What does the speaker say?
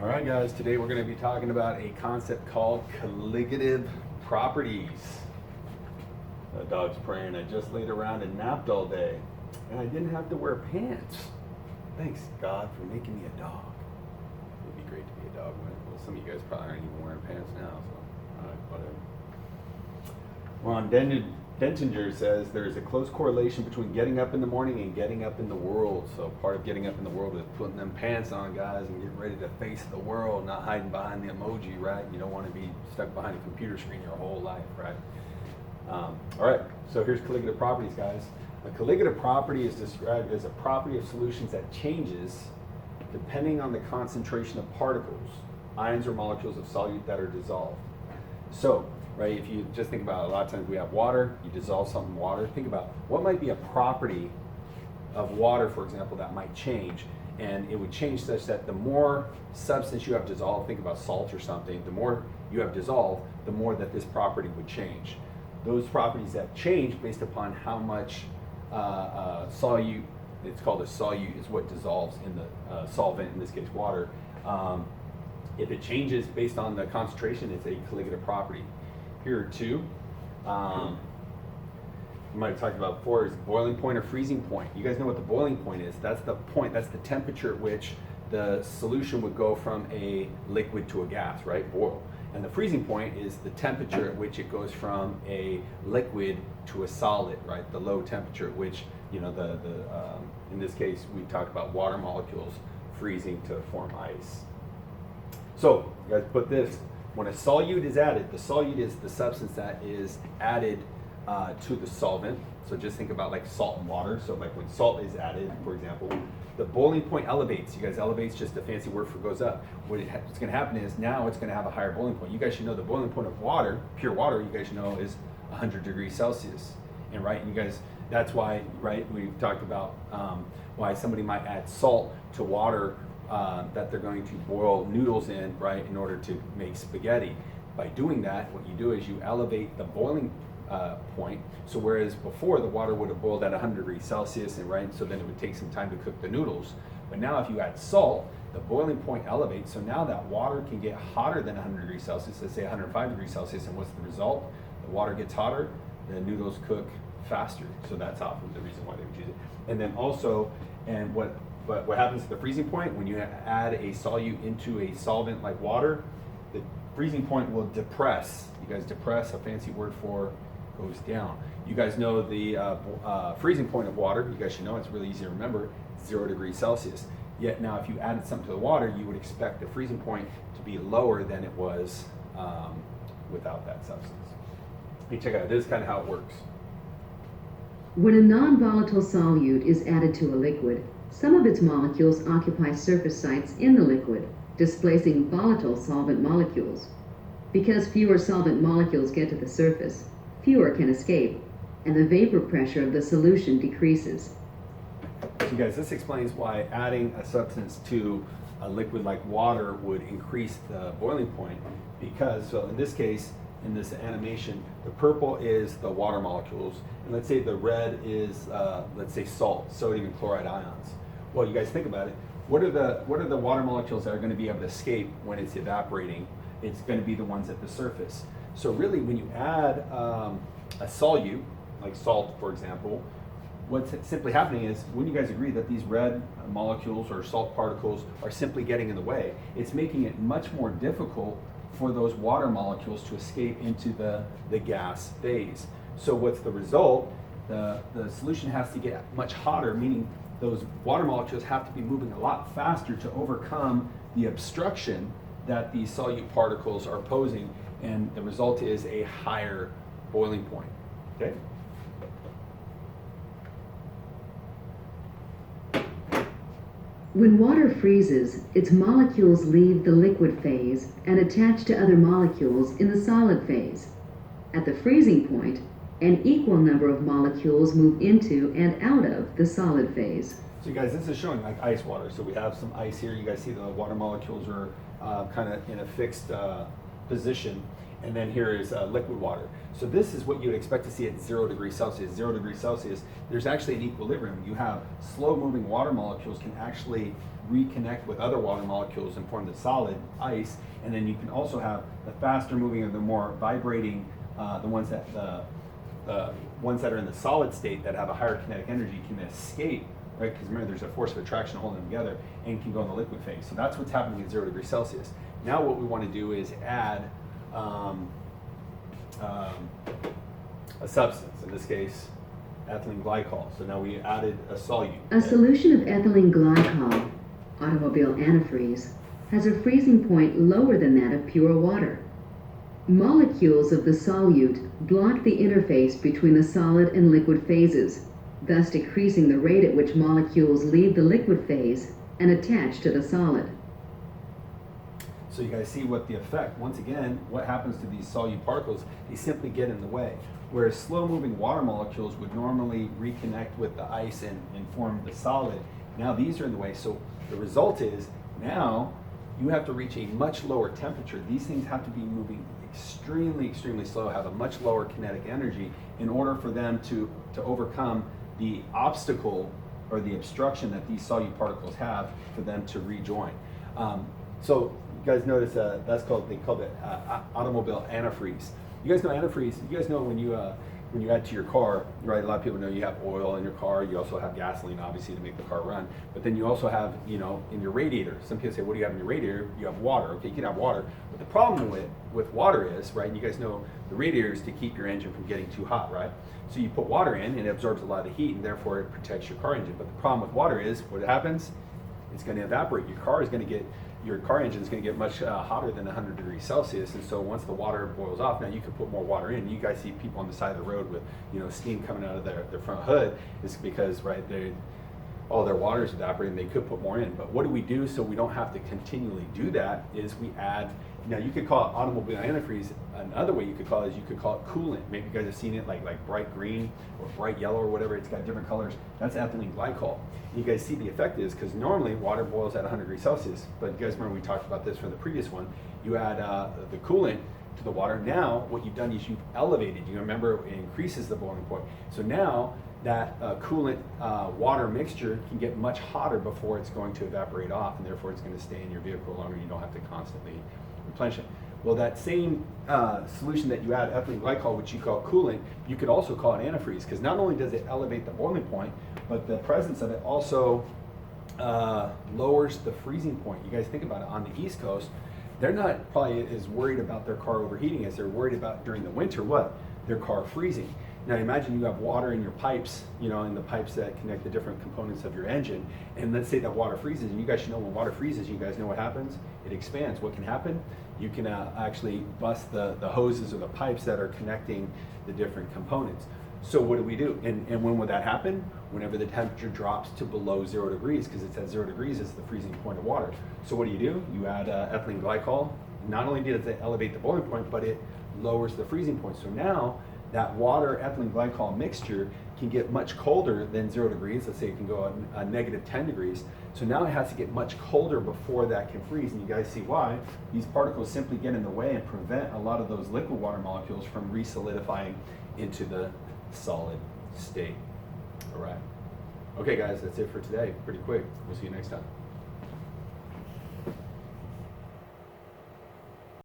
All right, guys, today we're going to be talking about a concept called colligative properties. The dog's praying. I just laid around and napped all day, and I didn't have to wear pants. Thanks, God, for making me a dog. It'd be great to be a dog. Well, some of you guys probably aren't even wearing pants now, so whatever. Ron Dentinger says there is a close correlation between getting up in the morning and getting up in the world. So part of getting up in the world is putting them pants on, guys, and getting ready to face the world, not hiding behind the emoji, right? You don't want to be stuck behind a computer screen your whole life, right? All right, so here's colligative properties, guys. A colligative property is described as a property of solutions that changes depending on the concentration of particles, ions or molecules of solute that are dissolved. So, right, if you just think about it, a lot of times we have water, you dissolve something in water. Think about what might be a property of water, for example, that might change. And it would change such that the more substance you have dissolved, think about salt or something, the more you have dissolved, the more that this property would change. Those properties that change based upon how much solute, it's called a solute, is what dissolves in the solvent, in this case water. If it changes based on the concentration, it's a colligative property. Here are two. You might have talked about before is boiling point or freezing point. You guys know what the boiling point is. That's the point, that's the temperature at which the solution would go from a liquid to a gas, right? Boil. And the freezing point is the temperature at which it goes from a liquid to a solid, right? The low temperature at which, you know, in this case, we talked about water molecules freezing to form ice. So, you guys put this, when a solute is added, the solute is the substance that is added to the solvent. So just think about like salt and water. So like when salt is added, for example, the boiling point elevates. You guys, elevates just a fancy word for goes up. What's going to happen is now it's going to have a higher boiling point. You guys should know the boiling point of water, pure water, you guys should know is 100 degrees Celsius. And right, you guys, that's why, right, we've talked about why somebody might add salt to water that they're going to boil noodles in, right, in order to make spaghetti. By doing that, what you do is you elevate the boiling point. So whereas before the water would have boiled at 100 degrees Celsius, and right, so then it would take some time to cook the noodles. But now if you add salt, the boiling point elevates. So now that water can get hotter than 100 degrees Celsius, let's say 105 degrees Celsius, and what's the result? The water gets hotter, the noodles cook faster. So that's often the reason why they would use it. And then also, and what happens at the freezing point, when you add a solute into a solvent like water, the freezing point will depress. You guys, depress, a fancy word for goes down. You guys know the freezing point of water, you guys should know, it's really easy to remember, 0 degrees Celsius. Yet now if you added something to the water, you would expect the freezing point to be lower than it was without that substance. Hey, check it out, this is kind of how it works. When a non-volatile solute is added to a liquid, some of its molecules occupy surface sites in the liquid, displacing volatile solvent molecules. Because fewer solvent molecules get to the surface, fewer can escape, and the vapor pressure of the solution decreases. So guys, this explains why adding a substance to a liquid like water would increase the boiling point, because, so in this case, in this animation, the purple is the water molecules, and let's say the red is, let's say salt, sodium and chloride ions. Well, you guys think about it, what are the water molecules that are going to be able to escape when it's evaporating? It's going to be the ones at the surface. So really, when you add a solute, like salt, for example, what's simply happening is, wouldn't you guys agree that these red molecules or salt particles are simply getting in the way? It's making it much more difficult for those water molecules to escape into the gas phase. So what's the result? The solution has to get much hotter, meaning those water molecules have to be moving a lot faster to overcome the obstruction that these solute particles are posing, and the result is a higher boiling point. Okay? When water freezes, its molecules leave the liquid phase and attach to other molecules in the solid phase. At the freezing point, an equal number of molecules move into and out of the solid phase. So you guys, this is showing like ice water. So we have some ice here. You guys see the water molecules are kind of in a fixed position. and then here is liquid water. So this is what you'd expect to see at 0 degrees Celsius. 0 degrees Celsius, there's actually an equilibrium. You have slow moving water molecules can actually reconnect with other water molecules and form the solid ice, and then you can also have the faster moving or the more vibrating, the ones that are in the solid state that have a higher kinetic energy can escape, right? Because remember, there's a force of attraction holding them together and can go in the liquid phase. So that's what's happening at 0 degrees Celsius. Now what we want to do is add a substance, in this case, ethylene glycol. So now we added a solute. A solution of ethylene glycol, automobile antifreeze, has a freezing point lower than that of pure water. Molecules of the solute block the interface between the solid and liquid phases, thus decreasing the rate at which molecules leave the liquid phase and attach to the solid. So you guys see what the effect, once again, what happens to these solute particles, they simply get in the way. Whereas slow-moving water molecules would normally reconnect with the ice and form the solid, now these are in the way. So the result is, now you have to reach a much lower temperature. These things have to be moving extremely slow, have a much lower kinetic energy in order for them to overcome the obstacle or the obstruction that these solute particles have for them to rejoin. So you guys notice they call it automobile antifreeze. You guys know antifreeze. You guys know when you add to your car, right? A lot of people know you have oil in your car. You also have gasoline, obviously, to make the car run. But then you also have, in your radiator. Some people say, what do you have in your radiator? You have water. Okay, you can have water. But the problem with water is, right? You guys know the radiator is to keep your engine from getting too hot, right? So you put water in, and it absorbs a lot of the heat, and therefore it protects your car engine. But the problem with water is, what happens? It's going to evaporate. Your car engine is going to get much hotter than 100 degrees Celsius, and so once the water boils off, now you can put more water in. You guys see people on the side of the road with steam coming out of their front hood. It's because, right, all their water is evaporating. They could put more in, but what do we do so we don't have to continually do that is we add. Now you could call it automobile antifreeze. Another way you could call it is you could call it coolant. Maybe you guys have seen it like bright green or bright yellow or whatever. It's got different colors. That's ethylene glycol. You guys see the effect is because normally water boils at 100 degrees Celsius, but you guys remember we talked about this from the previous one. You add the coolant to the water. Now what you've done is you've elevated. You remember it increases the boiling point. So now that coolant water mixture can get much hotter before it's going to evaporate off, and therefore it's going to stay in your vehicle longer. You don't have to constantly replenish it. Well, that same solution that you add ethylene glycol, which you call coolant, you could also call it antifreeze, because not only does it elevate the boiling point, but the presence of it also lowers the freezing point. You guys think about it, on the East Coast, they're not probably as worried about their car overheating as they're worried about during the winter, their car freezing. Now imagine you have water in your pipes, in the pipes that connect the different components of your engine, and let's say that water freezes, and you guys should know when water freezes, you guys know what happens? It expands. What can happen? You can actually bust the hoses or the pipes that are connecting the different components. So what do we do? And when would that happen? Whenever the temperature drops to below 0 degrees, because it's at 0 degrees is the freezing point of water. So what do? You add ethylene glycol. Not only does it elevate the boiling point, but it lowers the freezing point. So now that water ethylene glycol mixture can get much colder than 0 degrees. Let's say it can go a negative 10 degrees. So now it has to get much colder before that can freeze. And you guys see why. These particles simply get in the way and prevent a lot of those liquid water molecules from re-solidifying into the solid state. All right. Okay, guys, that's it for today. Pretty quick. We'll see you next time.